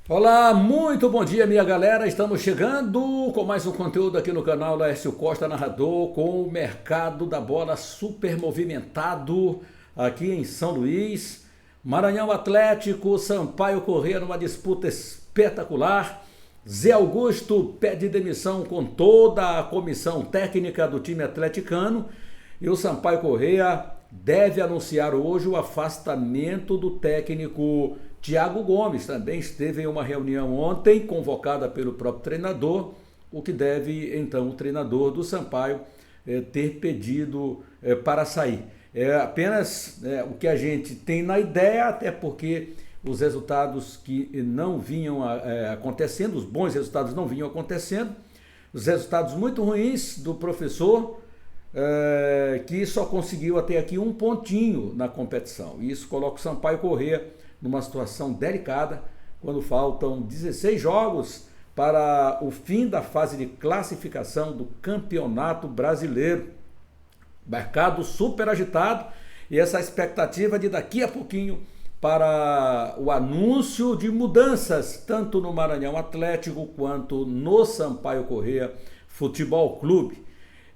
Olá, muito bom dia, minha galera. Estamos chegando com mais um conteúdo aqui no canal Laércio Costa Narrador, com o mercado da bola super movimentado aqui em São Luís. Maranhão Atlético, Sampaio Corrêa numa disputa espetacular. Zé Augusto pede demissão com toda a comissão técnica do time atleticano. E o Sampaio Corrêa deve anunciar hoje o afastamento do técnico Thiago Gomes. Também esteve em uma reunião ontem, convocada pelo próprio treinador, o que deve, então, o treinador do Sampaio ter pedido para sair. É apenas o que a gente tem na ideia, até porque os resultados que não vinham acontecendo, os bons resultados não vinham acontecendo, os resultados muito ruins do professor, que só conseguiu até aqui um pontinho na competição. E isso coloca o Sampaio Corrêa numa situação delicada, quando faltam 16 jogos para o fim da fase de classificação do Campeonato Brasileiro. Mercado super agitado e essa expectativa de daqui a pouquinho para o anúncio de mudanças, tanto no Maranhão Atlético quanto no Sampaio Corrêa Futebol Clube.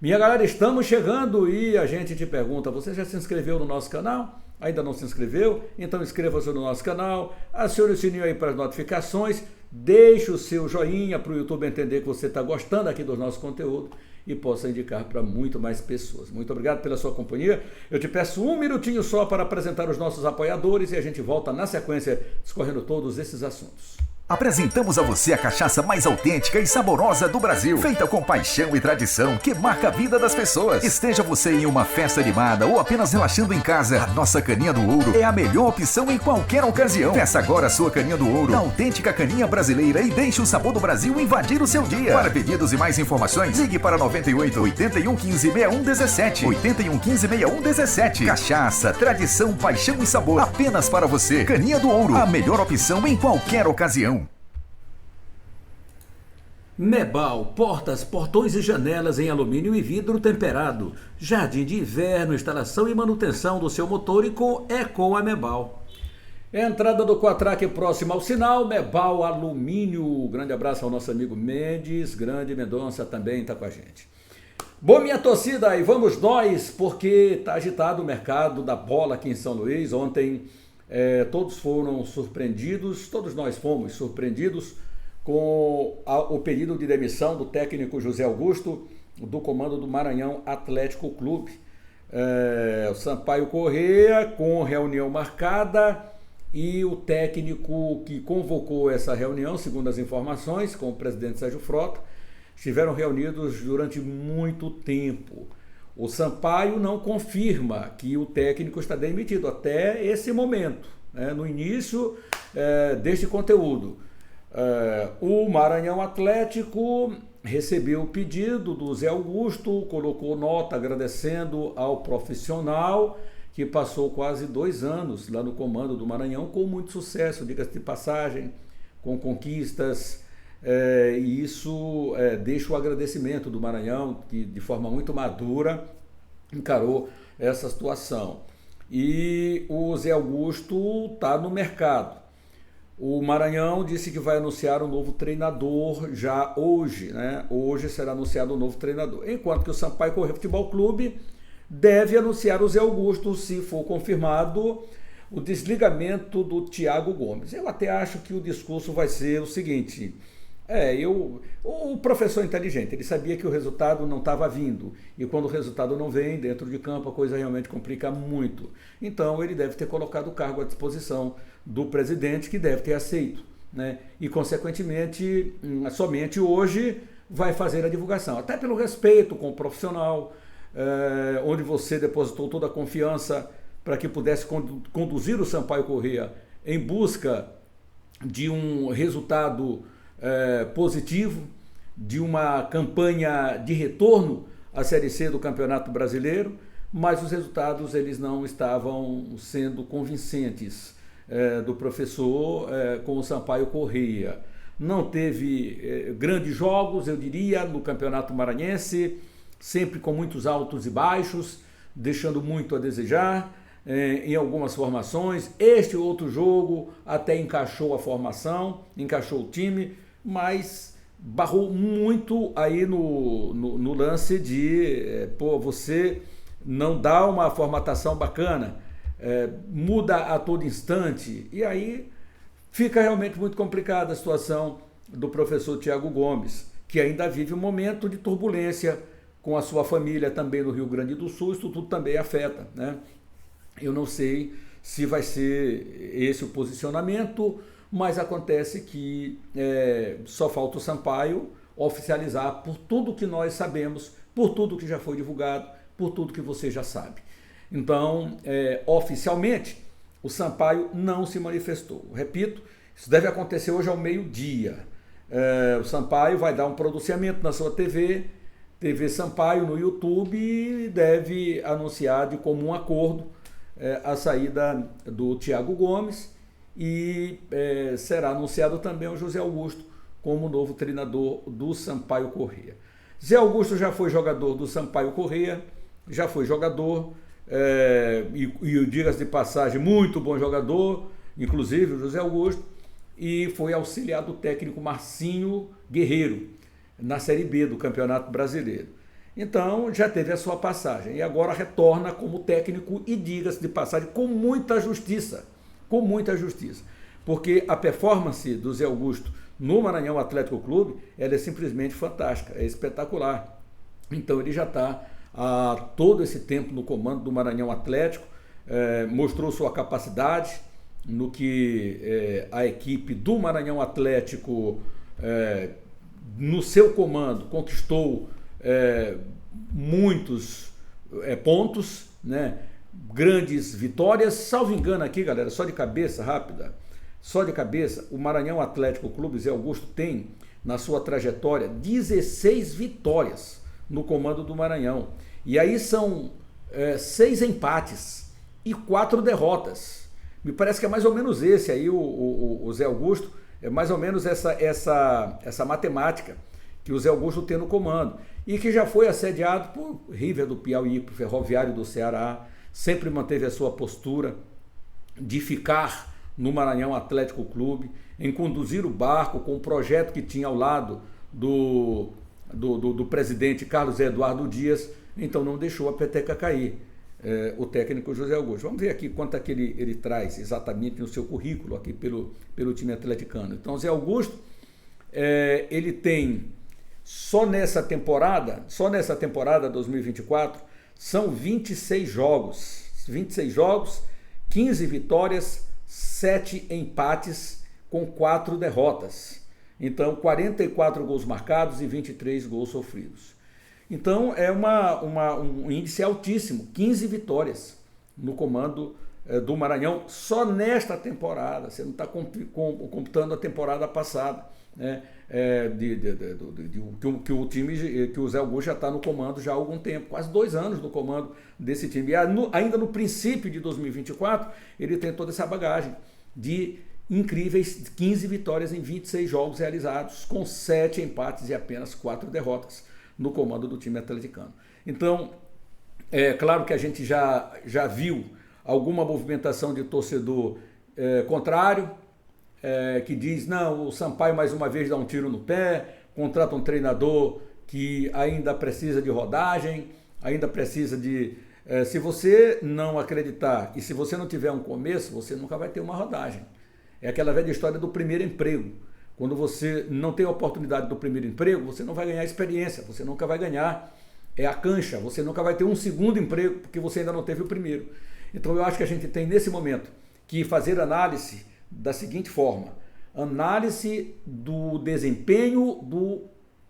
Minha galera, estamos chegando e a gente te pergunta, você já se inscreveu no nosso canal? Ainda não se inscreveu? Então inscreva-se no nosso canal, acione o sininho aí para as notificações, deixe o seu joinha para o YouTube entender que você está gostando aqui do nosso conteúdo e possa indicar para muito mais pessoas. Muito obrigado pela sua companhia. Eu te peço um minutinho só para apresentar os nossos apoiadores e a gente volta na sequência discorrendo todos esses assuntos. Apresentamos a você a cachaça mais autêntica e saborosa do Brasil, feita com paixão e tradição que marca a vida das pessoas. Esteja você em uma festa animada ou apenas relaxando em casa, a nossa caninha do ouro é a melhor opção em qualquer ocasião. Peça agora a sua caninha do ouro, a autêntica caninha brasileira, e deixe o sabor do Brasil invadir o seu dia. Para pedidos e mais informações, ligue para 98 81 15 61 17. 81 15 61 17. Cachaça, tradição, paixão e sabor, apenas para você. Caninha do ouro, a melhor opção em qualquer ocasião. Mebal, portas, portões e janelas em alumínio e vidro temperado. Jardim de inverno, instalação e manutenção do seu motor é com a Mebal. Entrada do Quatraque próxima ao sinal, Mebal Alumínio. Grande abraço ao nosso amigo Mendes, Grande Mendonça também está com a gente. Bom, minha torcida, e vamos nós, porque está agitado o mercado da bola aqui em São Luís. Ontem todos foram surpreendidos, todos nós fomos surpreendidos com o pedido de demissão do técnico José Augusto do comando do Maranhão Atlético Clube. O Sampaio Corrêa com reunião marcada e o técnico que convocou essa reunião, segundo as informações, com o presidente Sérgio Frota, estiveram reunidos durante muito tempo. O Sampaio não confirma que o técnico está demitido até esse momento, no início deste conteúdo. O Maranhão Atlético recebeu o pedido do Zé Augusto, colocou nota agradecendo ao profissional que passou quase 2 anos lá no comando do Maranhão com muito sucesso, diga-se de passagem, com conquistas, e isso deixa o agradecimento do Maranhão, que de forma muito madura encarou essa situação. E o Zé Augusto está no mercado. O Maranhão disse que vai anunciar um novo treinador já hoje, Hoje será anunciado um novo treinador. Enquanto que o Sampaio Corrêa Futebol Clube deve anunciar o Zé Augusto, se for confirmado, o desligamento do Thiago Gomes. Eu até acho que o discurso vai ser o seguinte: o professor inteligente, ele sabia que o resultado não estava vindo, e quando o resultado não vem dentro de campo, a coisa realmente complica muito. Então ele deve ter colocado o cargo à disposição do presidente, que deve ter aceito, e consequentemente somente hoje vai fazer a divulgação, até pelo respeito com o profissional, onde você depositou toda a confiança para que pudesse conduzir o Sampaio Corrêa em busca de um resultado positivo, de uma campanha de retorno à Série C do Campeonato Brasileiro, mas os resultados eles não estavam sendo convincentes do professor com o Sampaio Corrêa. Não teve grandes jogos, eu diria, no Campeonato Maranhense, sempre com muitos altos e baixos, deixando muito a desejar. em algumas formações. Este outro jogo até encaixou a formação, encaixou o time, mas barrou muito aí no lance de você não dá uma formatação bacana, muda a todo instante, e aí fica realmente muito complicada a situação do professor Thiago Gomes, que ainda vive um momento de turbulência com a sua família também no Rio Grande do Sul. Isso tudo também afeta, né? Eu não sei se vai ser esse o posicionamento, mas acontece que só falta o Sampaio oficializar por tudo que nós sabemos, por tudo que já foi divulgado, por tudo que você já sabe. Então, oficialmente, o Sampaio não se manifestou. Repito, isso deve acontecer hoje ao meio-dia. O Sampaio vai dar um pronunciamento na sua TV Sampaio no YouTube, e deve anunciar de comum acordo a saída do Thiago Gomes, e será anunciado também o José Augusto como novo treinador do Sampaio Corrêa. Zé Augusto já foi jogador do Sampaio Corrêa, já foi jogador, e diga-se de passagem, muito bom jogador, inclusive o José Augusto, e foi auxiliar do técnico Marcinho Guerreiro na Série B do Campeonato Brasileiro. Então já teve a sua passagem e agora retorna como técnico, e diga-se de passagem, com muita justiça, porque a performance do Zé Augusto no Maranhão Atlético Clube, ela é simplesmente fantástica, é espetacular. Então ele já está há todo esse tempo no comando do Maranhão Atlético, mostrou sua capacidade no que a equipe do Maranhão Atlético, no seu comando, conquistou muitos pontos, né? Grandes vitórias. Salvo engano aqui, galera, só de cabeça rápida, o Maranhão Atlético Clube, Zé Augusto, tem na sua trajetória 16 vitórias no comando do Maranhão. E aí são 6 empates e 4 derrotas. Me parece que é mais ou menos esse aí o Zé Augusto, é mais ou menos essa matemática que o Zé Augusto tem no comando, e que já foi assediado por River do Piauí, por Ferroviário do Ceará, sempre manteve a sua postura de ficar no Maranhão Atlético Clube, em conduzir o barco com o projeto que tinha ao lado do presidente Carlos Eduardo Dias. Então não deixou a peteca cair, o técnico José Augusto. Vamos ver aqui quanto é que ele traz exatamente no seu currículo aqui pelo time atleticano. Então Zé Augusto, ele tem só nessa temporada 2024, são 26 jogos, 15 vitórias, 7 empates com 4 derrotas. Então 44 gols marcados e 23 gols sofridos. Então é um índice altíssimo, 15 vitórias no comando do Maranhão só nesta temporada. Você não está computando a temporada passada, né? Que o time, que o Zé Augusto já está no comando já há algum tempo, quase 2 anos no comando desse time. E ainda no princípio de 2024, ele tem toda essa bagagem de incríveis 15 vitórias em 26 jogos realizados, com 7 empates e apenas 4 derrotas no comando do time atleticano. Então, é claro que a gente já viu alguma movimentação de torcedor contrário, que diz, não, o Sampaio mais uma vez dá um tiro no pé, contrata um treinador que ainda precisa de rodagem, ainda precisa de... se você não acreditar e se você não tiver um começo, você nunca vai ter uma rodagem. É aquela velha história do primeiro emprego. Quando você não tem a oportunidade do primeiro emprego, você não vai ganhar experiência, você nunca vai ganhar a cancha, você nunca vai ter um segundo emprego, porque você ainda não teve o primeiro. Então eu acho que a gente tem nesse momento que fazer análise da seguinte forma: análise do desempenho do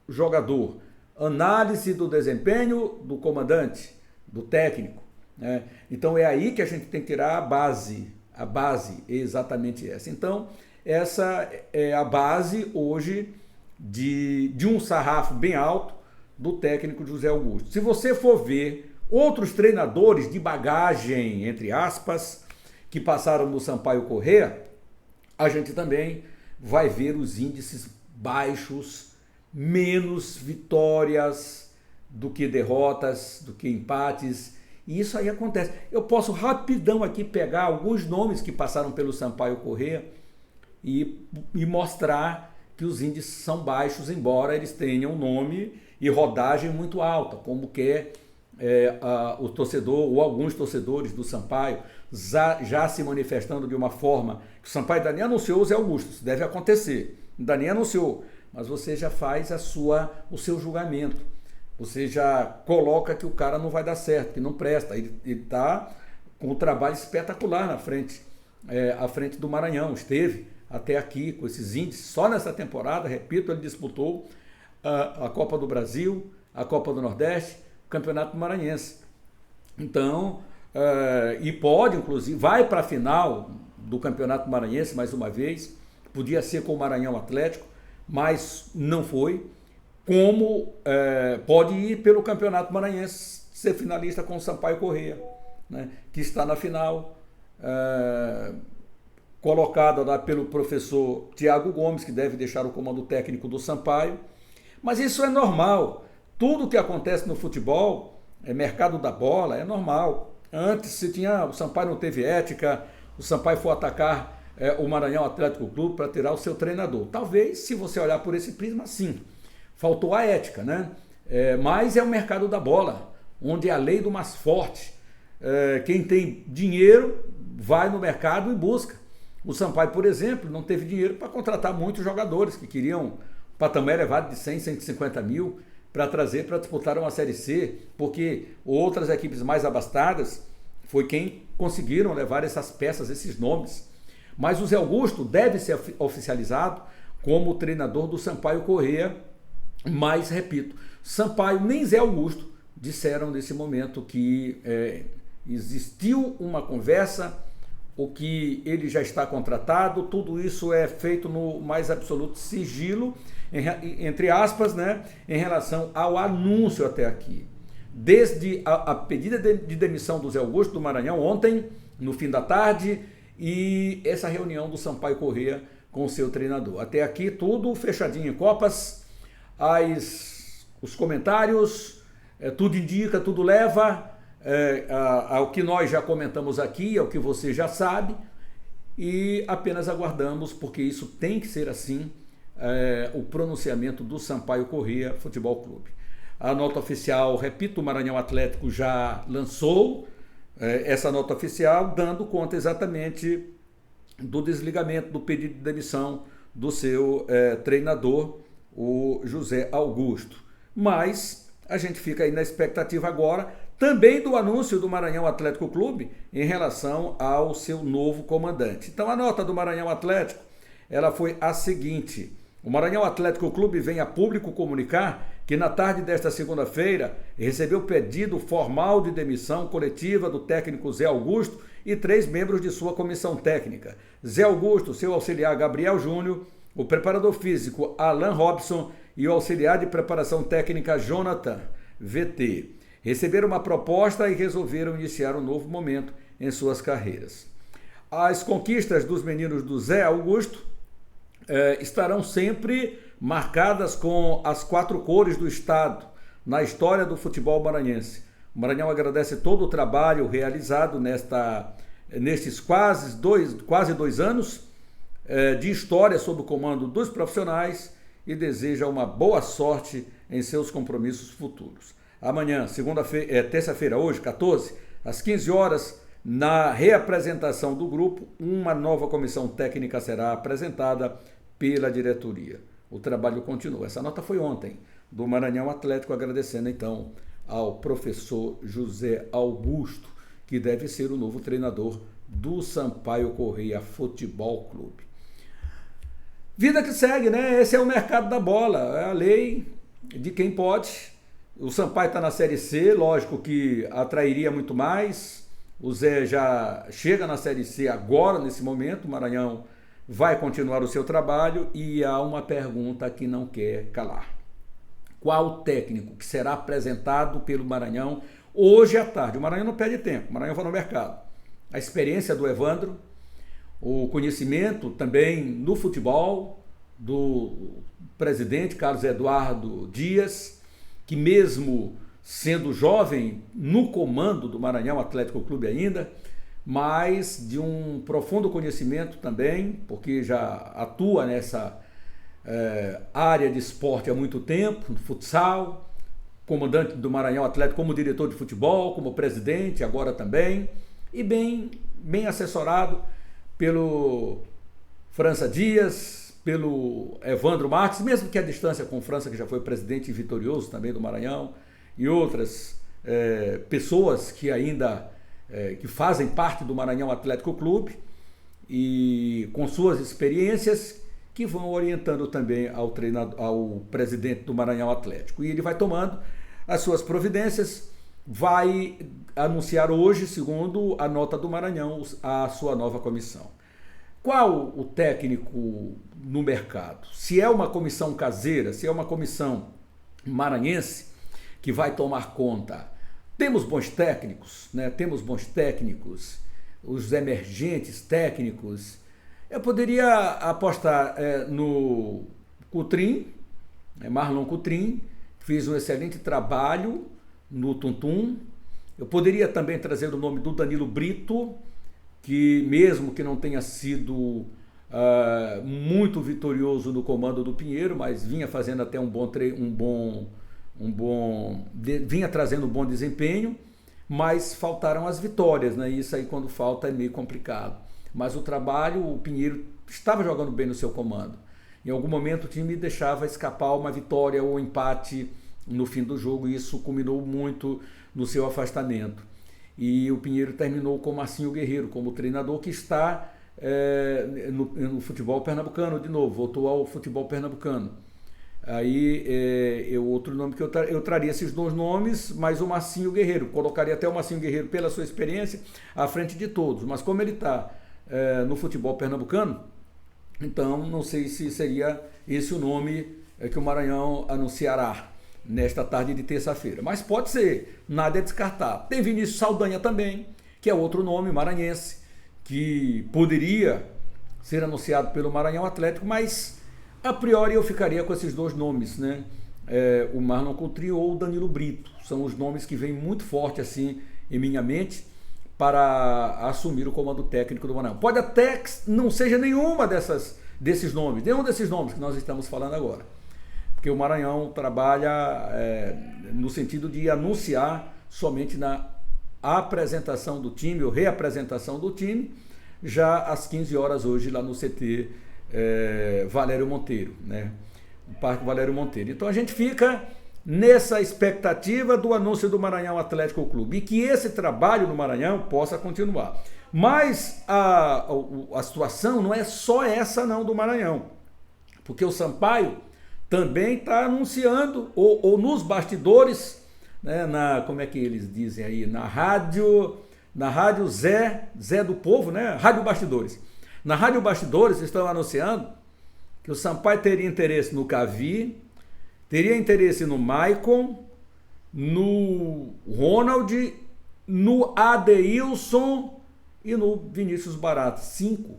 jogador, análise do desempenho do comandante, do técnico, né? Então é aí que a gente tem que tirar a base é exatamente essa. Então essa é a base hoje de um sarrafo bem alto do técnico José Augusto. Se você for ver outros treinadores de bagagem, entre aspas, que passaram no Sampaio Corrêa, a gente também vai ver os índices baixos, menos vitórias do que derrotas, do que empates, E isso aí acontece. Eu posso rapidão aqui pegar alguns nomes que passaram pelo Sampaio Corrêa e mostrar que os índices são baixos, embora eles tenham nome e rodagem muito alta, como quer o torcedor ou alguns torcedores do Sampaio já se manifestando de uma forma que o Sampaio ainda nem anunciou o Zé Augusto. Isso deve acontecer, ainda nem anunciou, mas você já faz o seu julgamento. Você já coloca que o cara não vai dar certo, que não presta. Ele está com um trabalho espetacular na frente, à frente do Maranhão. Esteve até aqui com esses índices. Só nessa temporada, repito, ele disputou a Copa do Brasil, a Copa do Nordeste, o Campeonato Maranhense. Então, e pode, inclusive, vai para a final do Campeonato Maranhense mais uma vez. Podia ser com o Maranhão Atlético, mas não foi. Como pode ir pelo Campeonato Maranhense, ser finalista com o Sampaio Corrêa, né, que está na final, colocada lá pelo professor Tiago Gomes, que deve deixar o comando técnico do Sampaio. Mas isso é normal. Tudo que acontece no futebol, mercado da bola, é normal. Antes o Sampaio não teve ética, o Sampaio foi atacar o Maranhão Atlético Clube para tirar o seu treinador. Talvez, se você olhar por esse prisma, sim. Faltou a ética, né? Mas é o mercado da bola, onde é a lei do mais forte. Quem tem dinheiro vai no mercado e busca. O Sampaio, por exemplo, não teve dinheiro para contratar muitos jogadores que queriam patamar elevado de 100, 150 mil para trazer para disputar uma Série C, porque outras equipes mais abastadas foi quem conseguiram levar essas peças, esses nomes. Mas o Zé Augusto deve ser oficializado como treinador do Sampaio Corrêa. Mas, repito, Sampaio nem Zé Augusto disseram nesse momento que existiu uma conversa, ou que ele já está contratado. Tudo isso é feito no mais absoluto sigilo, entre aspas, né, em relação ao anúncio até aqui. Desde a pedida de demissão do Zé Augusto do Maranhão ontem, no fim da tarde, e essa reunião do Sampaio Corrêa com o seu treinador. Até aqui tudo fechadinho em copas. Os comentários, tudo indica, tudo leva ao que nós já comentamos aqui, ao que você já sabe, e apenas aguardamos, porque isso tem que ser assim, o pronunciamento do Sampaio Corrêa Futebol Clube. A nota oficial, repito, o Maranhão Atlético já lançou essa nota oficial, dando conta exatamente do desligamento, do pedido de demissão do seu treinador, o José Augusto. Mas a gente fica aí na expectativa agora também do anúncio do Maranhão Atlético Clube em relação ao seu novo comandante. Então a nota do Maranhão Atlético, ela foi a seguinte: o Maranhão Atlético Clube vem a público comunicar que na tarde desta segunda-feira recebeu pedido formal de demissão coletiva do técnico Zé Augusto e 3 membros de sua comissão técnica: Zé Augusto, seu auxiliar Gabriel Júnior, o preparador físico Alan Robson e o auxiliar de preparação técnica Jonathan VT. Receberam uma proposta e resolveram iniciar um novo momento em suas carreiras. As conquistas dos meninos do Zé Augusto estarão sempre marcadas com as 4 cores do estado na história do futebol maranhense. O Maranhão agradece todo o trabalho realizado nestes quase 2 anos de história sob o comando dos profissionais e deseja uma boa sorte em seus compromissos futuros. Amanhã, terça-feira, hoje, 14, às 15 horas, na reapresentação do grupo, uma nova comissão técnica será apresentada pela diretoria. O trabalho continua. Essa nota foi ontem, do Maranhão Atlético, agradecendo então ao professor José Augusto, que deve ser o novo treinador do Sampaio Corrêa Futebol Clube. Vida que segue, né? Esse é o mercado da bola, é a lei de quem pode. O Sampaio está na Série C, lógico que atrairia muito mais. O Zé já chega na Série C agora, nesse momento. O Maranhão vai continuar o seu trabalho e há uma pergunta que não quer calar. Qual técnico que será apresentado pelo Maranhão hoje à tarde? O Maranhão não perde tempo, o Maranhão vai no mercado. A experiência do Evandro, o conhecimento também no futebol do presidente Carlos Eduardo Dias, que mesmo sendo jovem no comando do Maranhão Atlético Clube ainda, mas de um profundo conhecimento também, porque já atua nessa área de esporte há muito tempo, no futsal, comandante do Maranhão Atlético como diretor de futebol, como presidente agora também, e bem assessorado pelo França Dias, pelo Evandro Marques, mesmo que a distância com França, que já foi presidente vitorioso também do Maranhão, e outras pessoas que ainda que fazem parte do Maranhão Atlético Clube e com suas experiências que vão orientando também ao presidente do Maranhão Atlético. E ele vai tomando as suas providências, vai anunciar hoje, segundo a nota do Maranhão, a sua nova comissão. Qual o técnico no mercado? Se é uma comissão caseira, se é uma comissão maranhense que vai tomar conta, temos bons técnicos, né? Temos bons técnicos, os emergentes técnicos. Eu poderia apostar no Coutrin, Marlon Coutrin, que fez um excelente trabalho no Tuntum. Eu poderia também trazer o nome do Danilo Brito, que mesmo que não tenha sido muito vitorioso no comando do Pinheiro, mas vinha fazendo até vinha trazendo um bom desempenho, mas faltaram as vitórias, né? Isso aí quando falta é meio complicado. Mas o trabalho, o Pinheiro estava jogando bem no seu comando. Em algum momento o time deixava escapar uma vitória ou um empate no fim do jogo, e isso culminou muito no seu afastamento. E o Pinheiro terminou com o Marcinho Guerreiro como treinador, que está no futebol pernambucano de novo, voltou ao futebol pernambucano. Aí outro nome que eu traria esses dois nomes, mais o Marcinho Guerreiro, colocaria até o Marcinho Guerreiro pela sua experiência à frente de todos, mas como ele está no futebol pernambucano, então não sei se seria esse o nome que o Maranhão anunciará nesta tarde de terça-feira, mas pode ser, nada é descartado. Tem Vinícius Saldanha também, que é outro nome maranhense, que poderia ser anunciado pelo Maranhão Atlético, mas a priori eu ficaria com esses dois nomes, né? O Marlon Coutrin ou o Danilo Brito, são os nomes que vêm muito forte assim em minha mente para assumir o comando técnico do Maranhão. Pode até que não seja nenhum desses nomes que nós estamos falando agora, porque o Maranhão trabalha no sentido de anunciar somente na apresentação do time ou reapresentação do time, já às 15 horas hoje lá no CT Valério Monteiro, né? O Parque Valério Monteiro. Então a gente fica nessa expectativa do anúncio do Maranhão Atlético Clube e que esse trabalho no Maranhão possa continuar. Mas a situação não é só essa não do Maranhão, porque o Sampaio também está anunciando, ou nos bastidores, né, como é que eles dizem aí, na rádio Zé do Povo, né? Rádio Bastidores. Na Rádio Bastidores estão anunciando que o Sampaio teria interesse no Cavi, teria interesse no Maicon, no Ronald, no Adeilson e no Vinícius Barato. 5.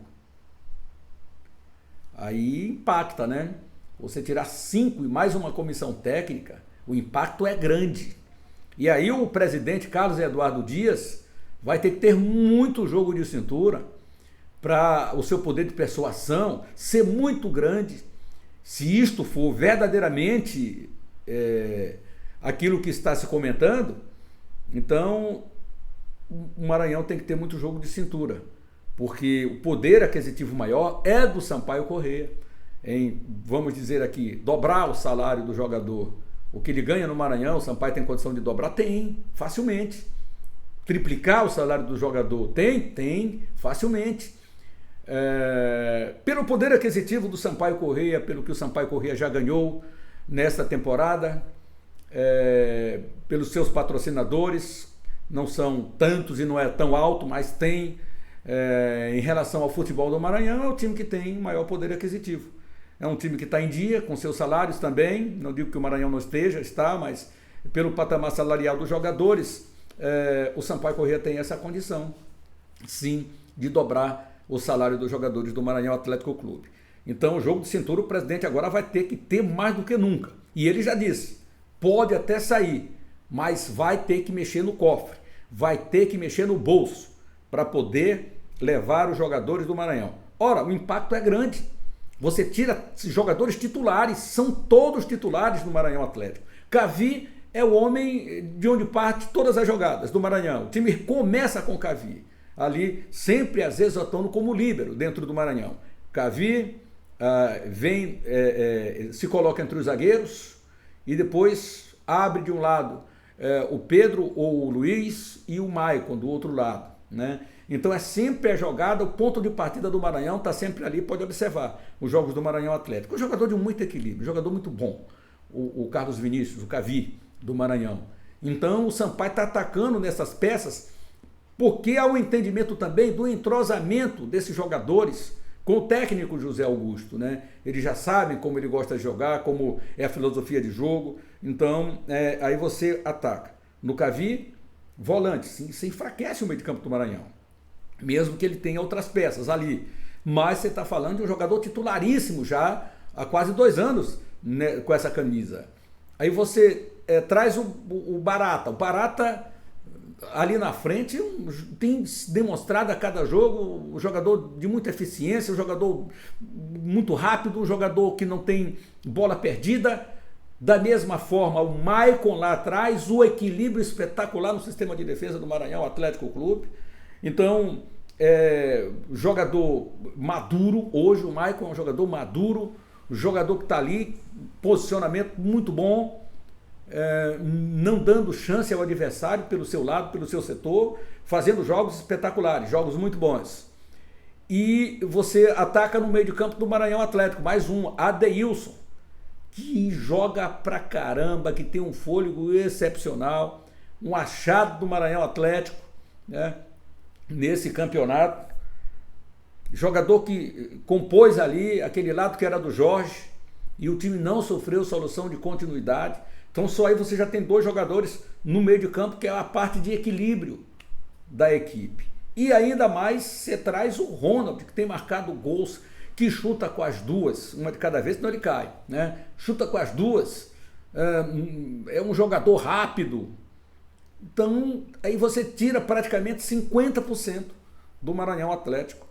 Aí impacta, né? Você tirar 5 e mais uma comissão técnica, o impacto é grande. E aí o presidente Carlos Eduardo Dias vai ter que ter muito jogo de cintura para o seu poder de persuasão ser muito grande. Se isto for verdadeiramente aquilo que está se comentando, então o Maranhão tem que ter muito jogo de cintura, porque o poder aquisitivo maior é do Sampaio Corrêa, vamos dizer aqui, dobrar o salário do jogador. O que ele ganha no Maranhão, o Sampaio tem condição de dobrar? Tem, facilmente. Triplicar o salário do jogador? Tem, facilmente. Pelo poder aquisitivo do Sampaio Corrêa, pelo que o Sampaio Corrêa já ganhou nesta temporada, pelos seus patrocinadores, não são tantos e não é tão alto, mas tem, em relação ao futebol do Maranhão, é o time que tem maior poder aquisitivo. É um time que está em dia com seus salários também, não digo que o Maranhão não está, mas pelo patamar salarial dos jogadores, o Sampaio Corrêa tem essa condição, sim, de dobrar o salário dos jogadores do Maranhão Atlético Clube. Então, o jogo de cintura, o presidente agora vai ter que ter mais do que nunca. E ele já disse, pode até sair mas vai ter que mexer no cofre, vai ter que mexer no bolso para poder levar os jogadores do Maranhão. Ora, o impacto é grande. Você tira jogadores titulares, são todos titulares no Maranhão Atlético. Cavi é o homem de onde parte todas as jogadas do Maranhão. O time começa com Cavi, ali sempre às vezes atuando como líbero dentro do Maranhão. Cavi se coloca entre os zagueiros e depois abre de um lado o Pedro ou o Luiz e o Maicon do outro lado, né? Então é sempre a jogada, o ponto de partida do Maranhão está sempre ali, pode observar os jogos do Maranhão Atlético. Um jogador de muito equilíbrio, um jogador muito bom, o Carlos Vinícius, o Cavi do Maranhão. Então o Sampaio está atacando nessas peças porque há um entendimento também do entrosamento desses jogadores com o técnico José Augusto, né? Eles já sabem como ele gosta de jogar, como é a filosofia de jogo. Então aí você ataca. No Cavi, volante, se enfraquece o meio de campo do Maranhão, mesmo que ele tenha outras peças ali. Mas você está falando de um jogador titularíssimo já há quase 2 anos, né, com essa camisa. Aí você traz o Barata. O Barata ali na frente tem demonstrado a cada jogo um jogador de muita eficiência, um jogador muito rápido, um jogador que não tem bola perdida. Da mesma forma, o Maicon lá atrás, o equilíbrio espetacular no sistema de defesa do Maranhão Atlético Clube. Então, jogador maduro, hoje o Maicon é um jogador maduro, um jogador que está ali, posicionamento muito bom, não dando chance ao adversário pelo seu lado, pelo seu setor, fazendo jogos espetaculares, jogos muito bons. E você ataca no meio de campo do Maranhão Atlético, mais um, Adeilson, que joga pra caramba, que tem um fôlego excepcional, um achado do Maranhão Atlético, né, nesse campeonato. Jogador que compôs ali aquele lado que era do Jorge e o time não sofreu solução de continuidade. Então só aí você já tem 2 jogadores no meio de campo, que é a parte de equilíbrio da equipe. E ainda mais você traz o Ronald, que tem marcado gols, que chuta com as duas, uma de cada vez, senão ele cai, né? Chuta com as duas, é um jogador rápido. Então aí você tira praticamente 50% do Maranhão Atlético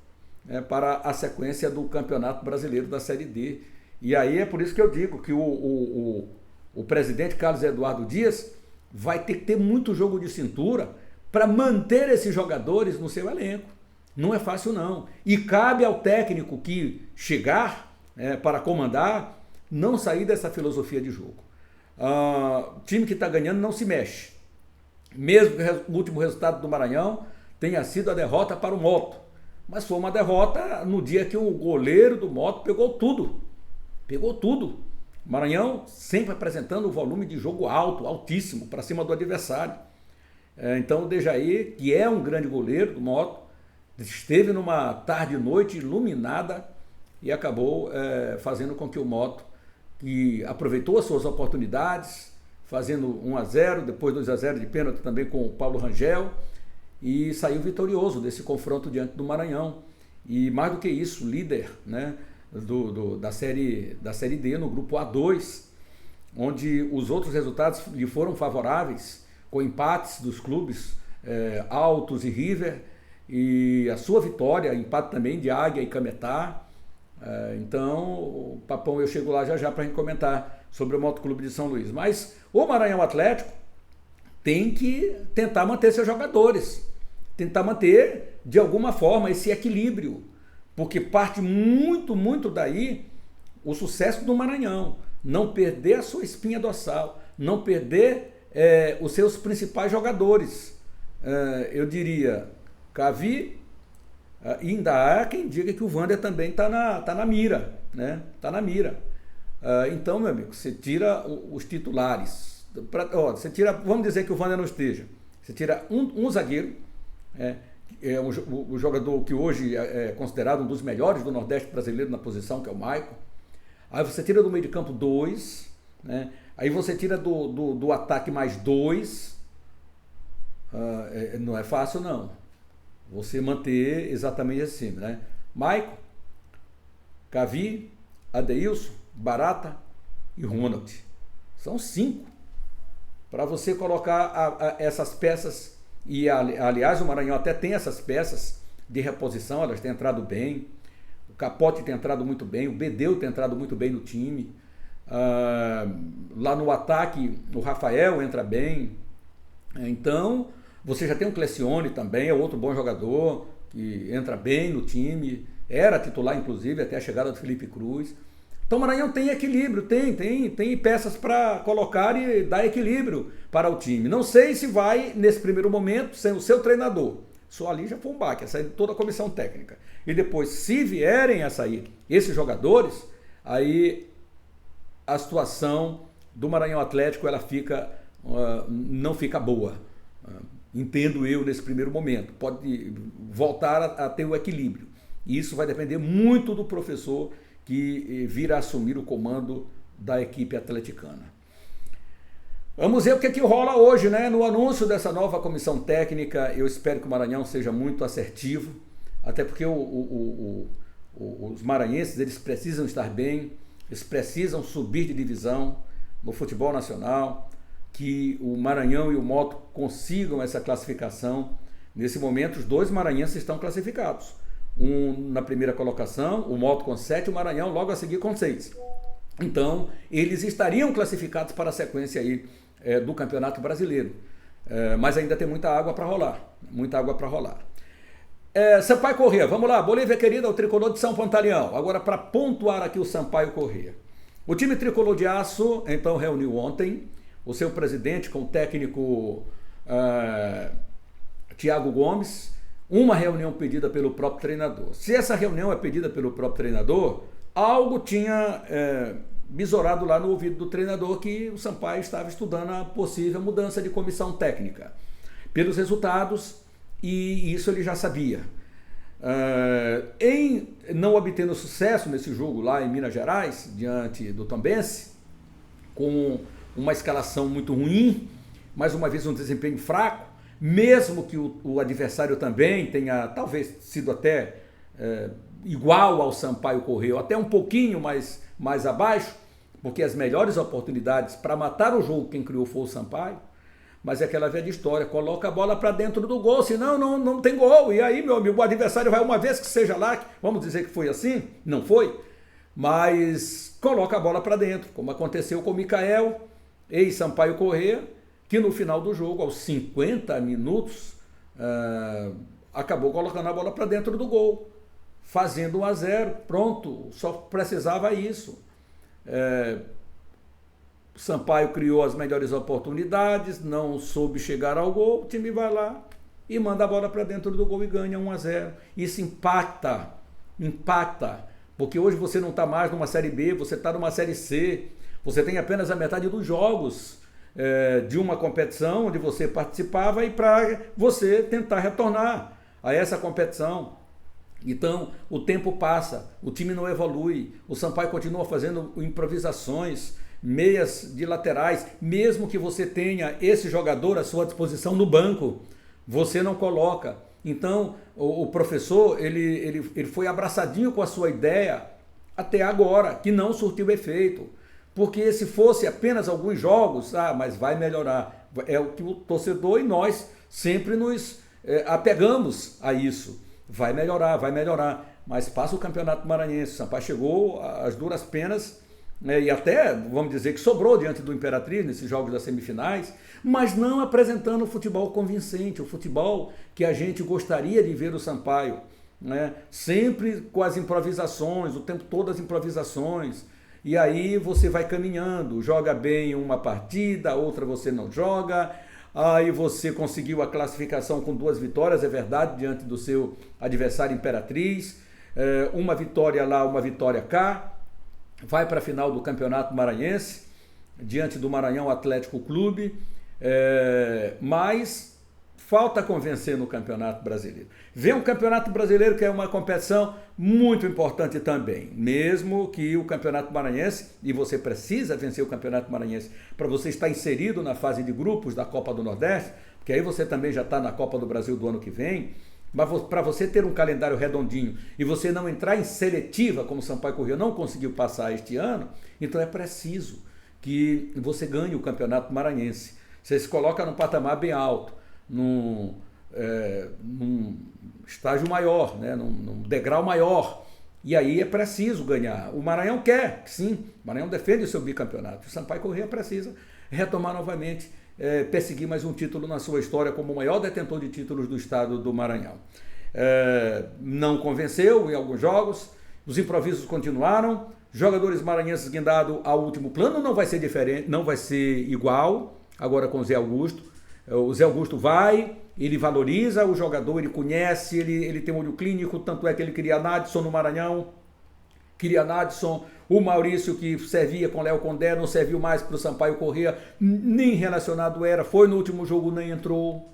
para a sequência do Campeonato Brasileiro da Série D. E aí é por isso que eu digo que o presidente Carlos Eduardo Dias vai ter que ter muito jogo de cintura para manter esses jogadores no seu elenco. Não é fácil não. E cabe ao técnico que chegar para comandar não sair dessa filosofia de jogo. Time que está ganhando não se mexe. Mesmo que o último resultado do Maranhão tenha sido a derrota para o Moto. Mas foi uma derrota no dia que o goleiro do Moto pegou tudo. Pegou tudo. O Maranhão sempre apresentando um volume de jogo alto, altíssimo, para cima do adversário. Então o Dejaí, que é um grande goleiro do Moto, esteve numa tarde e noite iluminada e acabou fazendo com que o Moto, que aproveitou as suas oportunidades, fazendo 1-0, depois 2-0 de pênalti também com o Paulo Rangel, e saiu vitorioso desse confronto diante do Maranhão. E mais do que isso, líder, né, da série D no grupo A2, onde os outros resultados lhe foram favoráveis, com empates dos clubes Altos e River, e a sua vitória, empate também de Águia e Cametá. Então, Papão, eu chego lá já para a gente comentar sobre o Motoclube de São Luís. Mas o Maranhão Atlético tem que tentar manter seus jogadores, tentar manter de alguma forma esse equilíbrio, porque parte muito, muito daí o sucesso do Maranhão. Não perder a sua espinha dorsal, não perder os seus principais jogadores. Eu diria, Cavi, ainda há quem diga que o Wander também está na mira, né? Está na mira. Então, meu amigo, você tira os titulares. Você tira, vamos dizer que o Wander não esteja. Você tira um zagueiro, o jogador que hoje é considerado um dos melhores do Nordeste brasileiro na posição, que é o Maicon. Aí você tira do meio de campo 2, né? Aí você tira do ataque mais 2. Não é fácil, não. Você manter exatamente assim, né? Maicon, Cavi, Adeilson, Barata e Ronald. São 5. para você colocar essas peças, e aliás o Maranhão até tem essas peças de reposição, elas têm entrado bem, o Capote tem entrado muito bem, o Bedeu tem entrado muito bem no time, lá no ataque o Rafael entra bem, então você já tem o Clecione também, é outro bom jogador, que entra bem no time, era titular inclusive até a chegada do Felipe Cruz. Então o Maranhão tem equilíbrio, tem peças para colocar e dar equilíbrio para o time. Não sei se vai, nesse primeiro momento, sem o seu treinador. Só ali já foi um baque, a sair de toda a comissão técnica. E depois, se vierem a sair esses jogadores, aí a situação do Maranhão Atlético ela não fica boa. Entendo eu nesse primeiro momento. Pode voltar a ter o equilíbrio. E isso vai depender muito do professor que virá assumir o comando da equipe atleticana. Vamos ver o que rola hoje, né? No anúncio dessa nova comissão técnica, eu espero que o Maranhão seja muito assertivo, até porque os maranhenses eles precisam estar bem, eles precisam subir de divisão no futebol nacional, que o Maranhão e o Moto consigam essa classificação. Nesse momento, os dois maranhenses estão classificados. Um na primeira colocação, o Moto com 7, o Maranhão logo a seguir com 6. Então, eles estariam classificados para a sequência aí, do Campeonato Brasileiro. Mas ainda tem muita água para rolar. Muita água para rolar. Sampaio Corrêa, vamos lá. Bolívia querida, o tricolor de São Pantaleão. Agora, para pontuar aqui o Sampaio Corrêa. O time tricolor de aço, então, reuniu ontem o seu presidente com o técnico Thiago Gomes. Uma reunião pedida pelo próprio treinador. Se essa reunião é pedida pelo próprio treinador, algo tinha besourado lá no ouvido do treinador que o Sampaio estava estudando a possível mudança de comissão técnica. Pelos resultados, e isso ele já sabia. Em não obtendo sucesso nesse jogo lá em Minas Gerais, diante do Tombense, com uma escalação muito ruim, mais uma vez um desempenho fraco, mesmo que o adversário também tenha talvez sido até igual ao Sampaio Corrêa, até um pouquinho mais abaixo, porque as melhores oportunidades para matar o jogo quem criou foi o Sampaio, mas é aquela velha história, coloca a bola para dentro do gol, senão não tem gol, e aí meu amigo, o adversário vai uma vez que seja lá, vamos dizer que foi assim, não foi, mas coloca a bola para dentro, como aconteceu com o Mikael, ex-Sampaio Corrêa, que no final do jogo, aos 50 minutos, acabou colocando a bola para dentro do gol, fazendo 1-0, pronto, só precisava isso. O Sampaio criou as melhores oportunidades, não soube chegar ao gol, o time vai lá e manda a bola para dentro do gol e ganha 1-0. Isso impacta, porque hoje você não está mais numa Série B, você está numa Série C, você tem apenas a metade dos jogos de uma competição onde você participava e para você tentar retornar a essa competição. Então, o tempo passa, o time não evolui, o Sampaio continua fazendo improvisações, meias de laterais, mesmo que você tenha esse jogador à sua disposição no banco, você não coloca. Então, o professor, ele foi abraçadinho com a sua ideia até agora, que não surtiu efeito. Porque se fosse apenas alguns jogos, mas vai melhorar. É o que o torcedor e nós sempre nos apegamos a isso. Vai melhorar. Mas passa o Campeonato Maranhense. O Sampaio chegou às duras penas, né, e até, vamos dizer, que sobrou diante do Imperatriz nesses jogos das semifinais, mas não apresentando o futebol convincente, o futebol que a gente gostaria de ver o Sampaio, né, sempre com as improvisações, o tempo todo as improvisações. E aí você vai caminhando, joga bem uma partida, outra você não joga, aí você conseguiu a classificação com 2 vitórias, é verdade, diante do seu adversário Imperatriz, uma vitória lá, uma vitória cá, vai para a final do Campeonato Maranhense, diante do Maranhão Atlético Clube, mas falta convencer no Campeonato Brasileiro. Vem um Campeonato Brasileiro que é uma competição muito importante também, mesmo que o Campeonato Maranhense, e você precisa vencer o Campeonato Maranhense para você estar inserido na fase de grupos da Copa do Nordeste, porque aí você também já está na Copa do Brasil do ano que vem, mas para você ter um calendário redondinho e você não entrar em seletiva, como o Sampaio Corrêa não conseguiu passar este ano, então é preciso que você ganhe o Campeonato Maranhense. Você se coloca num patamar bem alto, num estágio maior, né? num degrau maior. E aí é preciso ganhar. O Maranhão quer, sim. O Maranhão defende o seu bicampeonato. O Sampaio Corrêa precisa retomar novamente, perseguir mais um título na sua história como o maior detentor de títulos do estado do Maranhão. Não convenceu em alguns jogos, os improvisos continuaram, jogadores maranhenses guindados ao último plano, não vai ser diferente, não vai ser igual agora com o Zé Augusto. O Zé Augusto vai, ele valoriza o jogador, ele conhece, ele tem um olho clínico, tanto é que ele queria Nadson no Maranhão, queria Nadson, o Maurício que servia com Léo Condé, não serviu mais para o Sampaio Corrêa, nem relacionado era, foi no último jogo, nem entrou.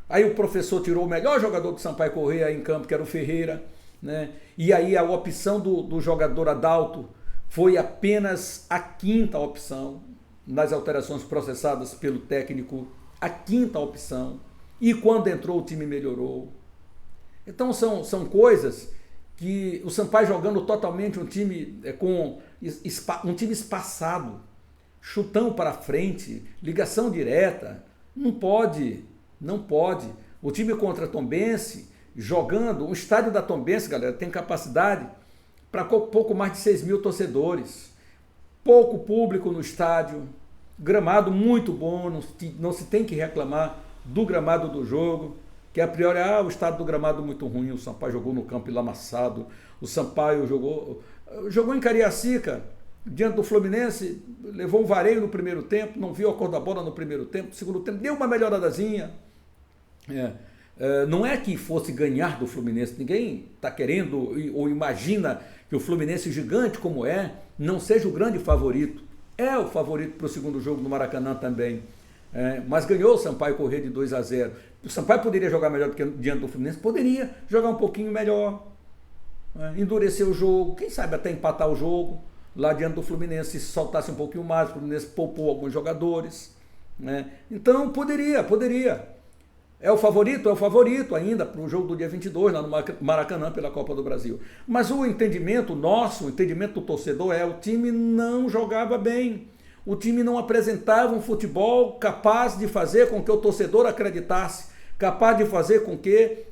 Aí o professor tirou o melhor jogador do Sampaio Corrêa em campo, que era o Ferreira, né? E aí a opção do jogador Adalto foi apenas a quinta opção nas alterações processadas pelo técnico, a quinta opção. E quando entrou o time melhorou. Então são coisas que o Sampaio jogando totalmente um time um time espaçado, chutão para frente, ligação direta, não pode. O time contra a Tombense, jogando, o estádio da Tombense, galera, tem capacidade para pouco mais de 6 mil torcedores. Pouco público no estádio, gramado muito bom, não se tem que reclamar do gramado do jogo, que a priori, o estado do gramado muito ruim, o Sampaio jogou no campo lamaçado, o Sampaio jogou em Cariacica, diante do Fluminense, levou um vareio no primeiro tempo, não viu a cor da bola no primeiro tempo, no segundo tempo deu uma melhoradazinha. Não é que fosse ganhar do Fluminense, ninguém está querendo ou imagina que o Fluminense, gigante como não seja o grande favorito. É o favorito para o segundo jogo no Maracanã também. Mas ganhou o Sampaio Corrêa de 2-0. O Sampaio poderia jogar melhor do que diante do Fluminense? Poderia jogar um pouquinho melhor, endurecer o jogo, quem sabe até empatar o jogo lá diante do Fluminense, se soltasse um pouquinho mais, o Fluminense poupou alguns jogadores. Então poderia. É o favorito ainda para o jogo do dia 22, lá no Maracanã, pela Copa do Brasil. Mas o entendimento nosso, o entendimento do torcedor o time não jogava bem. O time não apresentava um futebol capaz de fazer com que o torcedor acreditasse, capaz de fazer com que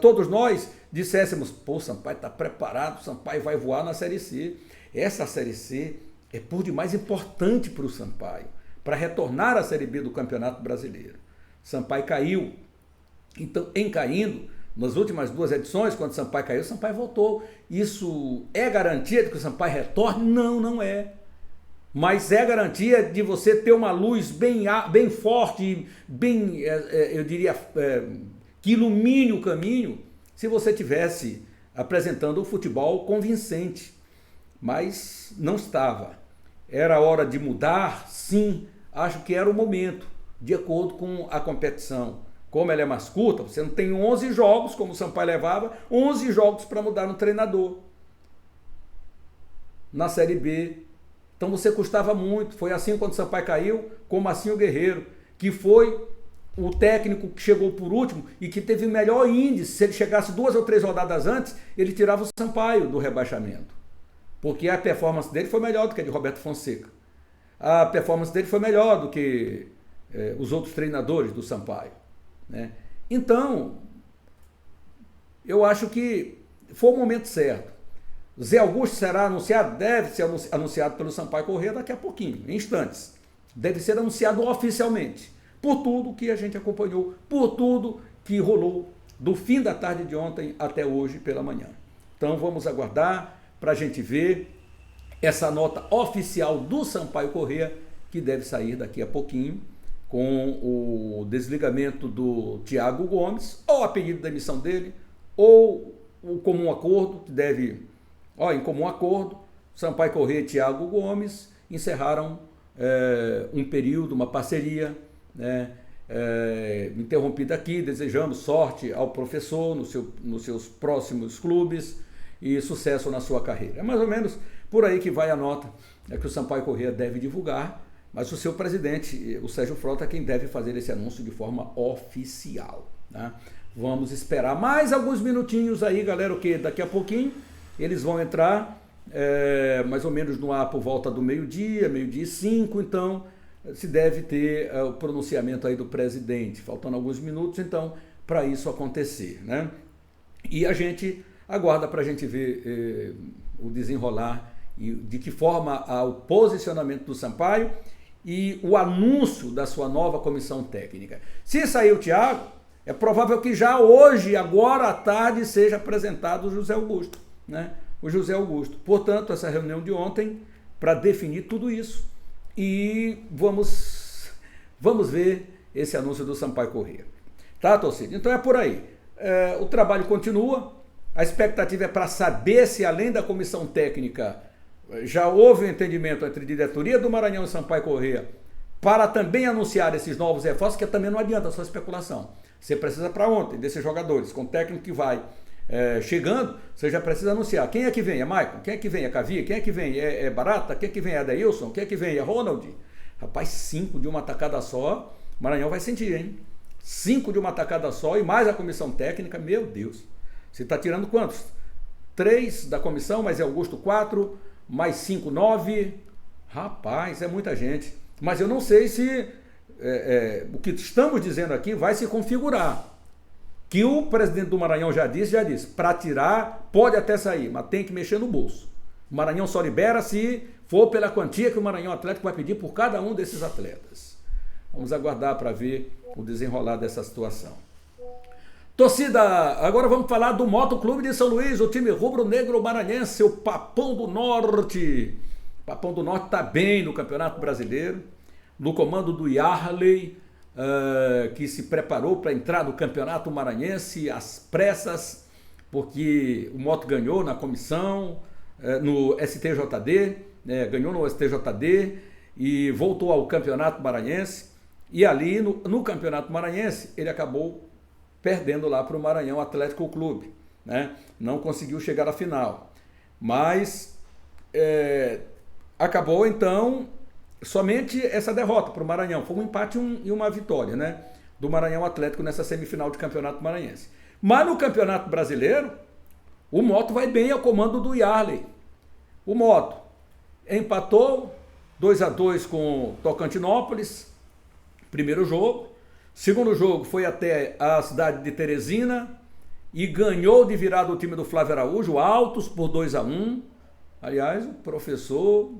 todos nós disséssemos, o Sampaio está preparado, o Sampaio vai voar na Série C. Essa Série C é por demais importante para o Sampaio, para retornar à Série B do Campeonato Brasileiro. Sampaio caiu, então em caindo, nas últimas 2 edições, quando o Sampaio caiu, o Sampaio voltou. Isso é garantia de que o Sampaio retorne? Não é. Mas é garantia de você ter uma luz bem forte, eu diria, que ilumine o caminho, se você tivesse apresentando um futebol convincente. Mas não estava. Era hora de mudar? Sim, acho que era o momento, de acordo com a competição. Como ela é mais curta, você não tem 11 jogos, como o Sampaio levava, 11 jogos para mudar no treinador. Na Série B. Então você custava muito. Foi assim quando o Sampaio caiu, como assim o Guerreiro, que foi o técnico que chegou por último e que teve melhor índice. Se ele chegasse 2 ou 3 rodadas antes, ele tirava o Sampaio do rebaixamento. Porque a performance dele foi melhor do que a de Roberto Fonseca. A performance dele foi melhor do que os outros treinadores do Sampaio. Então, eu acho que foi o momento certo. Zé Augusto será anunciado? Deve ser anunciado pelo Sampaio Corrêa daqui a pouquinho, em instantes. Deve ser anunciado oficialmente, por tudo que a gente acompanhou, por tudo que rolou do fim da tarde de ontem até hoje pela manhã. Então vamos aguardar para a gente ver essa nota oficial do Sampaio Corrêa, que deve sair daqui a pouquinho, com o desligamento do Thiago Gomes, ou a pedido da demissão dele, ou o comum acordo, que deve, em comum acordo, Sampaio Corrêa e Thiago Gomes encerraram um período, uma parceria, interrompida aqui. Desejamos sorte ao professor nos seus próximos clubes e sucesso na sua carreira. É mais ou menos por aí que vai a nota que o Sampaio Corrêa deve divulgar, mas o seu presidente, o Sérgio Frota, é quem deve fazer esse anúncio de forma oficial. Vamos esperar mais alguns minutinhos aí, galera, que daqui a pouquinho eles vão entrar mais ou menos no ar por volta do meio-dia e 5, então se deve ter o pronunciamento aí do presidente, faltando alguns minutos, então, para isso acontecer, né? E a gente aguarda para a gente ver o desenrolar e de que forma o posicionamento do Sampaio e o anúncio da sua nova comissão técnica. Se sair o Thiago, é provável que já hoje, agora à tarde, seja apresentado o José Augusto, né? O José Augusto. Portanto, essa reunião de ontem para definir tudo isso e vamos ver esse anúncio do Sampaio Corrêa. Tá, torcida? Então é por aí. O trabalho continua, a expectativa é para saber se além da comissão técnica já houve um entendimento entre a diretoria do Maranhão e Sampaio Corrêa para também anunciar esses novos reforços, que também não adianta só especulação. Você precisa para ontem desses jogadores, com o técnico que vai chegando, você já precisa anunciar. Quem é que vem? É Maicon? Quem é que vem? É Cavia? Quem é que vem? É Barata? Quem é que vem? É Adeilson? Quem é que vem? É Ronald? Rapaz, 5 de uma tacada só, o Maranhão vai sentir, hein? 5 de uma tacada só e mais a comissão técnica, meu Deus. Você está tirando quantos? 3 da comissão, mais Augusto 4, mais 5, 9. Rapaz, é muita gente. Mas eu não sei se o que estamos dizendo aqui vai se configurar. Que o presidente do Maranhão já disse, para tirar pode até sair, mas tem que mexer no bolso. O Maranhão só libera se for pela quantia que o Maranhão Atlético vai pedir por cada um desses atletas. Vamos aguardar para ver o desenrolar dessa situação. Torcida, agora vamos falar do Motoclube de São Luís, o time rubro-negro maranhense, o Papão do Norte. O Papão do Norte está bem no Campeonato Brasileiro, no comando do Yarley, que se preparou para entrar no Campeonato Maranhense às pressas, porque o Moto ganhou na comissão, no STJD, ganhou no STJD e voltou ao Campeonato Maranhense. E ali no Campeonato Maranhense ele acabou perdendo lá para o Maranhão Atlético Clube, né? Não conseguiu chegar à final, mas acabou então somente essa derrota para o Maranhão. Foi um empate e uma vitória, né, do Maranhão Atlético nessa semifinal de Campeonato Maranhense. Mas no Campeonato Brasileiro, o Moto vai bem ao comando do Yarley. O Moto empatou 2-2 com Tocantinópolis, primeiro jogo. Segundo jogo foi até a cidade de Teresina e ganhou de virada o time do Flávio Araújo, Altos, por 2-1. Aliás, o professor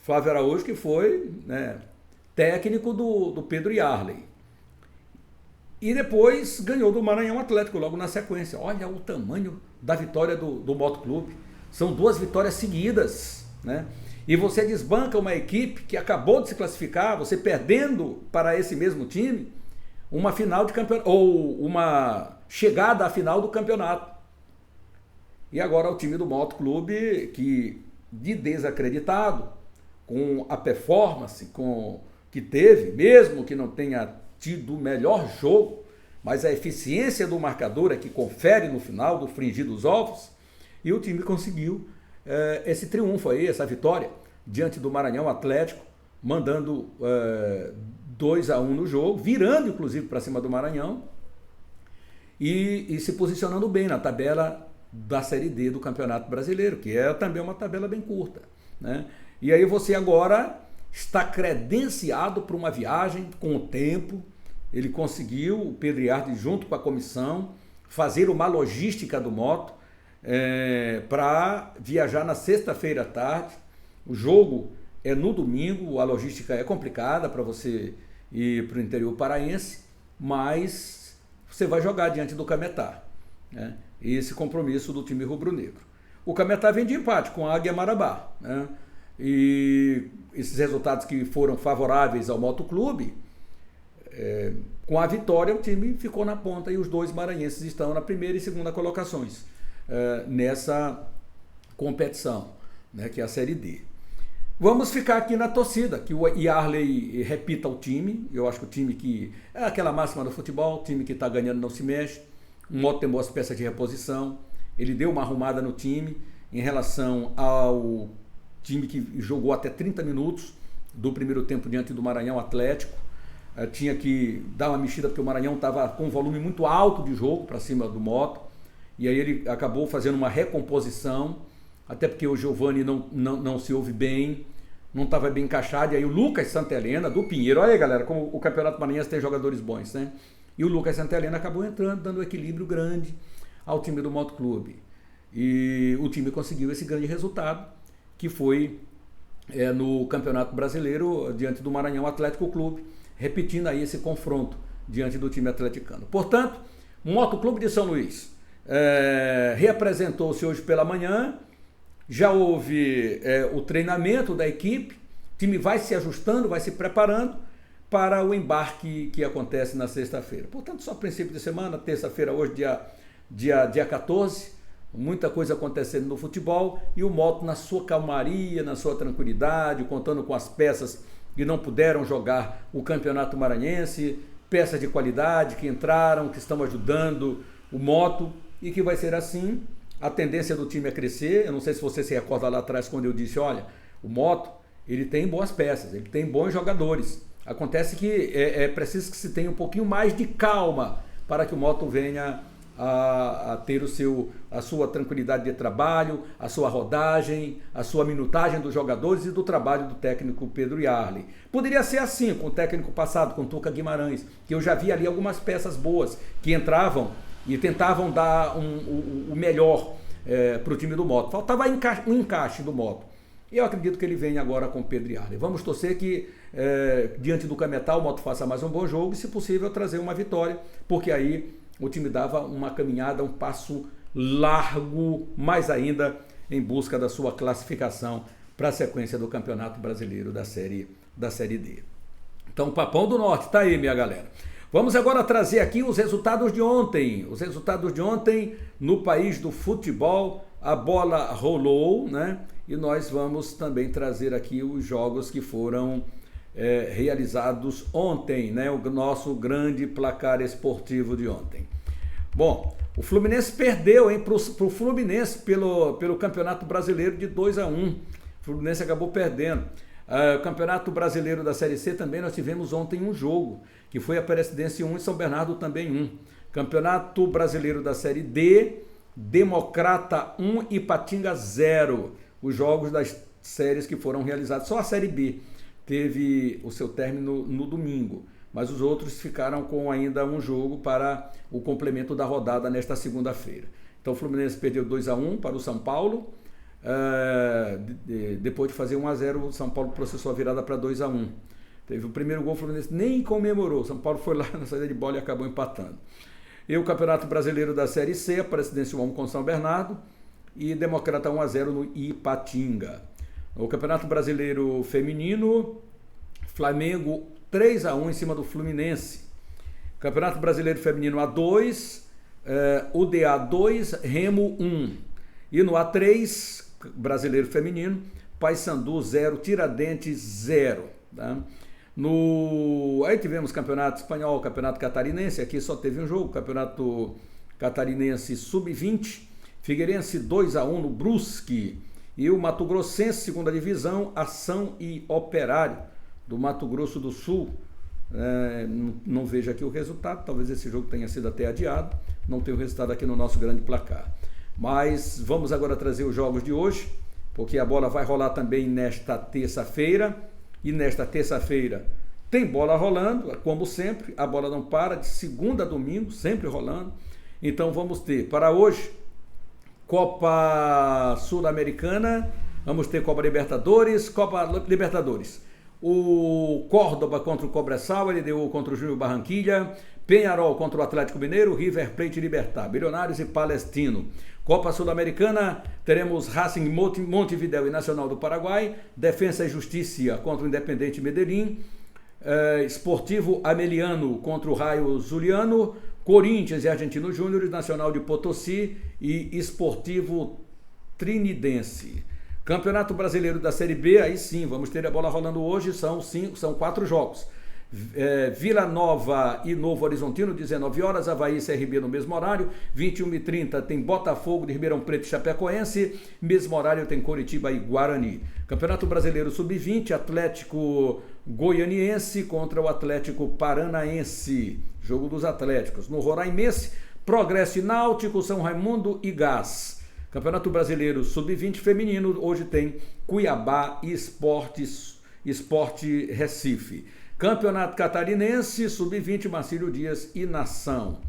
Flávio Araújo, que foi, né, técnico do Pedro Yarley. E depois ganhou do Maranhão Atlético logo na sequência. Olha o tamanho da vitória do Motoclube. São 2 vitórias seguidas, né? E você desbanca uma equipe que acabou de se classificar, você perdendo para esse mesmo time uma final de campeonato, ou uma chegada à final do campeonato. E agora o time do Motoclube, que de desacreditado, com a performance que teve, mesmo que não tenha tido o melhor jogo, mas a eficiência do marcador é que confere no final do fringir dos ovos, e o time conseguiu esse triunfo aí, essa vitória, diante do Maranhão Atlético, mandando 2-1 no jogo, virando inclusive para cima do Maranhão, e se posicionando bem na tabela da Série D do Campeonato Brasileiro, que é também uma tabela bem curta, né? E aí você agora está credenciado para uma viagem com o tempo. Ele conseguiu, o Pedro Yarley, junto com a comissão, fazer uma logística do Moto para viajar na sexta-feira à tarde. O jogo é no domingo, a logística é complicada para você ir para o interior paraense, mas você vai jogar diante do Cametá, né? Esse compromisso do time rubro-negro. O Cametá vem de empate com a Águia Marabá, né? E esses resultados que foram favoráveis ao Motoclube, com a vitória o time ficou na ponta e os 2 maranhenses estão na primeira e segunda colocações nessa competição, né, que é a Série D. Vamos ficar aqui na torcida, que o Yarley repita o time. Eu acho que o time que é aquela máxima do futebol, o time que está ganhando não se mexe. O Moto tem boas peças de reposição, ele deu uma arrumada no time em relação ao time que jogou até 30 minutos do primeiro tempo diante do Maranhão Atlético. Tinha que dar uma mexida porque o Maranhão estava com um volume muito alto de jogo para cima do Moto, e aí ele acabou fazendo uma recomposição, até porque o Giovani não se ouve bem, não estava bem encaixado, e aí o Lucas Santa Helena, do Pinheiro, olha aí galera, como o Campeonato Maranhense tem jogadores bons, né? E o Lucas Santa Helena acabou entrando, dando um equilíbrio grande ao time do Motoclube. E o time conseguiu esse grande resultado, que foi no Campeonato Brasileiro, diante do Maranhão Atlético Clube, repetindo aí esse confronto diante do time atleticano. Portanto, o Motoclube de São Luís reapresentou-se hoje pela manhã, já houve o treinamento da equipe, o time vai se ajustando, vai se preparando para o embarque que acontece na sexta-feira. Portanto, só princípio de semana, terça-feira hoje, dia 14, muita coisa acontecendo no futebol, e o Moto na sua calmaria, na sua tranquilidade, contando com as peças que não puderam jogar o Campeonato Maranhense, peças de qualidade que entraram, que estão ajudando o Moto, e que vai ser assim. A tendência do time é crescer. Eu não sei se você se recorda lá atrás quando eu disse, olha, o Moto, ele tem boas peças, ele tem bons jogadores. Acontece que é preciso que se tenha um pouquinho mais de calma para que o Moto venha a ter a sua tranquilidade de trabalho, a sua rodagem, a sua minutagem dos jogadores e do trabalho do técnico Pedro Yarley. Poderia ser assim com o técnico passado, com o Tuca Guimarães, que eu já vi ali algumas peças boas que entravam e tentavam dar o melhor para o time do Moto. Faltava um encaixe do Moto. Eu acredito que ele venha agora com o Pedro Yarley. Vamos torcer que, diante do Cametá, o Moto faça mais um bom jogo e, se possível, trazer uma vitória, porque aí o time dava uma caminhada, um passo largo, mais ainda, em busca da sua classificação para a sequência do Campeonato Brasileiro da Série D. Então, o Papão do Norte está aí, minha galera. Vamos agora trazer aqui os resultados de ontem. Os resultados de ontem no país do futebol. A bola rolou, né? E nós vamos também trazer aqui os jogos que foram realizados ontem, né? O nosso grande placar esportivo de ontem. Bom, o Fluminense perdeu para o Fluminense pelo Campeonato Brasileiro de 2-1. O Fluminense acabou perdendo. O Campeonato Brasileiro da Série C também nós tivemos ontem um jogo, que foi a Aparecidense 1 e São Bernardo também 1. Campeonato Brasileiro da Série D, Democrata 1 e Ipatinga 0. Os jogos das séries que foram realizados. Só a Série B teve o seu término no domingo, mas os outros ficaram com ainda um jogo para o complemento da rodada nesta segunda-feira. Então o Fluminense perdeu 2-1 para o São Paulo. Depois de fazer 1-0, o São Paulo processou a virada para 2-1. Teve o primeiro gol, o Fluminense nem comemorou. O São Paulo foi lá na saída de bola e acabou empatando. E o Campeonato Brasileiro da Série C, Aparecidense 1 com São Bernardo e Democrata 1-0 no Ipatinga. O Campeonato Brasileiro Feminino, Flamengo 3-1 em cima do Fluminense. Campeonato Brasileiro Feminino A2, UDA 2, Remo 1. E no A3, Brasileiro Feminino, Paysandu 0, Tiradentes 0. Tá? Aí tivemos Campeonato Espanhol, Campeonato Catarinense, aqui só teve um jogo, Campeonato Catarinense Sub-20, Figueirense 2-1 no Brusque. E o Mato Grossense, segunda divisão, Ação e Operário do Mato Grosso do Sul. Não vejo aqui o resultado, talvez esse jogo tenha sido até adiado, não tem o resultado aqui no nosso grande placar. Mas vamos agora trazer os jogos de hoje, porque a bola vai rolar também nesta terça-feira. E nesta terça-feira tem bola rolando, como sempre, a bola não para, de segunda a domingo, sempre rolando. Então vamos ter para hoje Copa Sul-Americana, vamos ter Copa Libertadores, o Córdoba contra o Cobressal, LDU contra o Júnior Barranquilla, Peñarol contra o Atlético Mineiro, River Plate e Libertad, Milionários e Palestino. Copa Sul-Americana, teremos Racing Montevidéu e Nacional do Paraguai, Defensa e Justiça contra o Independente Medellín, Esportivo Ameliano contra o Raio Zuliano, Corinthians e Argentino Júnior, Nacional de Potosí e Esportivo Trinidense. Campeonato Brasileiro da Série B, aí sim, vamos ter a bola rolando hoje, são 4 jogos. Vila Nova e Novo Horizontino, 19 horas, Avaí e CRB no mesmo horário, 21h30 tem Botafogo de Ribeirão Preto e Chapecoense, mesmo horário tem Coritiba e Guarani. Campeonato Brasileiro Sub-20, Atlético Goianiense contra o Atlético Paranaense, jogo dos Atléticos. No Roraimense, Progresso e Náutico, São Raimundo e Gás. Campeonato Brasileiro Sub-20 feminino, hoje tem Cuiabá e Esporte Recife. Campeonato Catarinense Sub-20, Marcílio Dias e Nação.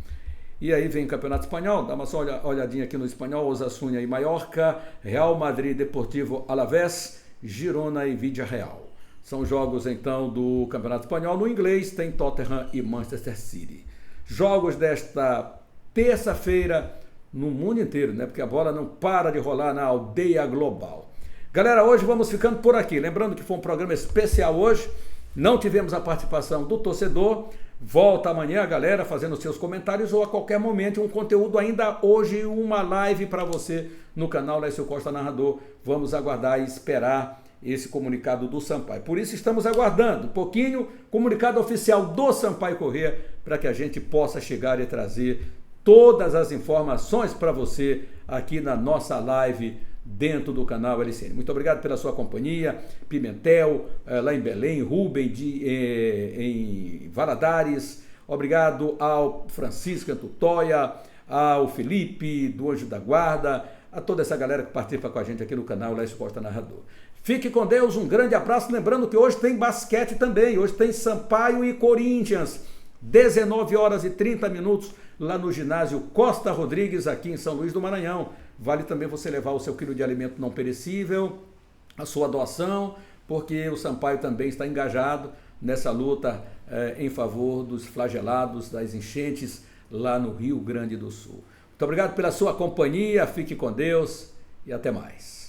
E aí vem o Campeonato Espanhol, dá uma só olhadinha aqui no Espanhol, Osasuna e Mallorca, Real Madrid, Deportivo Alavés, Girona e Villarreal. São jogos então do Campeonato Espanhol. No inglês tem Tottenham e Manchester City. Jogos desta terça-feira no mundo inteiro, né? Porque a bola não para de rolar na aldeia global. Galera, hoje vamos ficando por aqui. Lembrando que foi um programa especial hoje. Não tivemos a participação do torcedor. Volta amanhã, galera, fazendo seus comentários ou a qualquer momento um conteúdo ainda hoje, uma live para você no canal Lécio Costa Narrador. Vamos aguardar e esperar esse comunicado do Sampaio. Por isso estamos aguardando um pouquinho comunicado oficial do Sampaio Corrêa para que a gente possa chegar e trazer todas as informações para você aqui na nossa live dentro do canal LCN. Muito obrigado pela sua companhia, Pimentel, lá em Belém, Rubem em Valadares, obrigado ao Francisco Antutóia, ao Felipe do Anjo da Guarda, a toda essa galera que participa com a gente aqui no canal Lécio Costa Narrador. Fique com Deus, um grande abraço, lembrando que hoje tem basquete também, hoje tem Sampaio e Corinthians, 19 horas e 30 minutos, lá no ginásio Costa Rodrigues, aqui em São Luís do Maranhão. Vale também você levar o seu quilo de alimento não perecível, a sua doação, porque o Sampaio também está engajado nessa luta em favor dos flagelados, das enchentes lá no Rio Grande do Sul. Muito obrigado pela sua companhia, fique com Deus e até mais.